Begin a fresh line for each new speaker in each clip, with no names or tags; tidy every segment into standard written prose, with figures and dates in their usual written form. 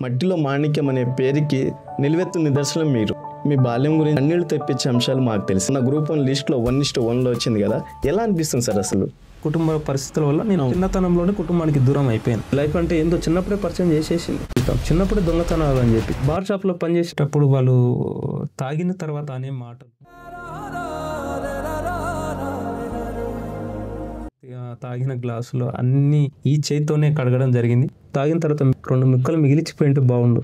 మట్టిలో మాణిక్యం అనే పేరుకి నిలువెత్తు నిదర్శనం మీరు. మీ బాల్యం గురించి అన్నిళ్ళు తెప్పించే అంశాలు మాకు తెలుసు. నా గ్రూప్ 1 లిస్ట్లో 1:1లో వచ్చింది కదా, ఎలా అనిపిస్తుంది సార్ అసలు?
కుటుంబ పరిస్థితుల వల్ల నేను చిన్నతనంలోనే కుటుంబానికి దూరం అయిపోయాను. లైఫ్ అంటే ఏందో చిన్నప్పుడే పరిచయం చేసేసింది. చిన్నప్పుడే దొంగతనాలు అని చెప్పి బార్ షాప్లో పనిచేసేటప్పుడు వాళ్ళు తాగిన తర్వాత అనే మాటలు, తాగిన గ్లాసులో అన్నీ ఈ చేతితోనే కడగడం జరిగింది. తాగిన తర్వాత 2 ముక్కలు మిగిలిచిపోయింటే బాగుండు.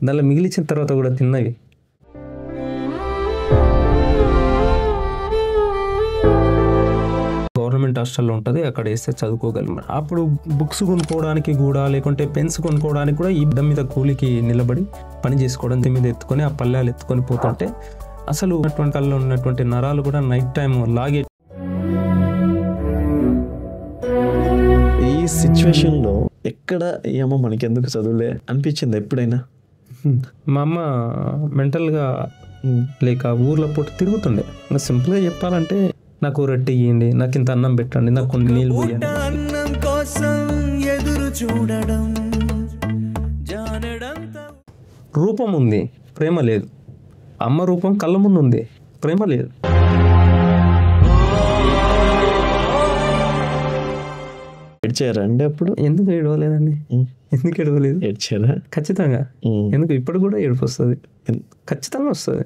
దానిలో మిగిలిచిన తర్వాత కూడా తిన్నవి. గవర్నమెంట్ హాస్టల్లో ఉంటుంది, అక్కడ వేస్తే చదువుకోగలం. అప్పుడు బుక్స్ కొనుక్కోవడానికి కూడా, లేకుంటే పెన్స్ కొనుక్కోవడానికి కూడా ఈ బిడ్డ మీద కూలికి నిలబడి పని చేసుకోవడం, మీద ఎత్తుకొని ఆ పల్లెలు ఎత్తుకొని పోతుంటే అసలు ఉన్నటువంటి కళ్ళు ఉన్నటువంటి నరాలు కూడా నైట్ టైం లాగే.
ఈ సిచ్యువేషన్లో ఎక్కడ ఏమో మనకెందుకు చదువులే అనిపించింది ఎప్పుడైనా?
మా అమ్మ మెంటల్గా లేక ఊర్లో పూట తిరుగుతుండే. ఇంకా సింపుల్గా చెప్పాలంటే నాకు రొట్టె ఇయ్యండి, నాకు ఇంత అన్నం పెట్టండి, నాకు కొన్ని నీళ్ళు పోయండి. రూపం ఉంది, ప్రేమ లేదు. అమ్మ రూపం కళ్ళ ముందు ఉంది, ప్రేమ లేదు.
ఏడ్చారా అండి అప్పుడు?
ఎందుకు ఏడవలేదండి? ఎందుకు ఏడవలేదు?
ఏడ్చారా?
ఖచ్చితంగా. ఎందుకు ఇప్పుడు కూడా ఏడుపు వస్తుంది, ఖచ్చితంగా వస్తుంది.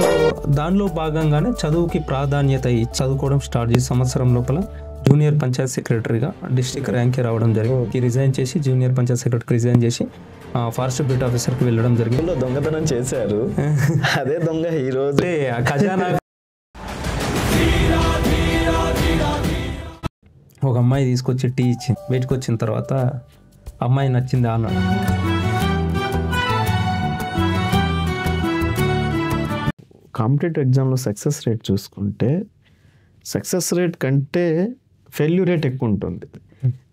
సో దానిలో భాగంగానే చదువుకి ప్రాధాన్యత ఇచ్చి చదువుకోవడం స్టార్ట్ చేసి సంవత్సరం లోపల జూనియర్ పంచాయత్ సెక్రటరీగా డిస్ట్రిక్ట్ ర్యాంక్కి రావడం జరిగింది. రిజైన్ చేసి జూనియర్ పంచాయత్ సెక్రటరీ రిజైన్ చేసి ఫారెస్ట్ బీట్ ఆఫీసర్కి వెళ్ళడం జరిగింది.
దొంగతనం చేశారు, అదే దొంగ ఈ రోజు
ఖజానా. ఒక అమ్మాయి తీసుకొచ్చి టీ ఇచ్చింది. బయటకు వచ్చిన తర్వాత అమ్మాయి నచ్చింది అన్నాడు.
కాంపిటేటివ్ ఎగ్జామ్లో సక్సెస్ రేట్ చూసుకుంటే సక్సెస్ రేట్ కంటే ఫెయిల్యూర్ రేట్ ఎక్కువ ఉంటుంది.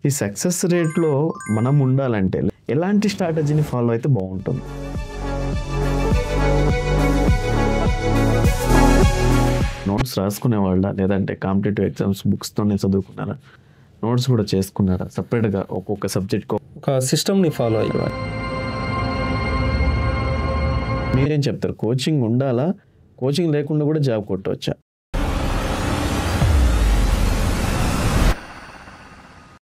ఈ సక్సెస్ రేట్లో మనం ఉండాలంటే ఎలాంటి స్ట్రాటజీని ఫాలో అయితే బాగుంటుంది? నోట్స్ రాసుకునేవాళ్ళ, లేదంటే కాంపిటేటివ్ ఎగ్జామ్స్ బుక్స్తోనే చదువుకున్నారా? నోట్స్ కూడా చేసుకున్నారా? సపరేట్గా ఒక్కొక్క సబ్జెక్ట్కి
ఒక సిస్టమ్ని ఫాలో అయ్యేవారు.
మీరేం చెప్తారు? కోచింగ్ ఉండాలా? కోచింగ్ లేకుండా కూడా జాబ్ కొట్టవచ్చా?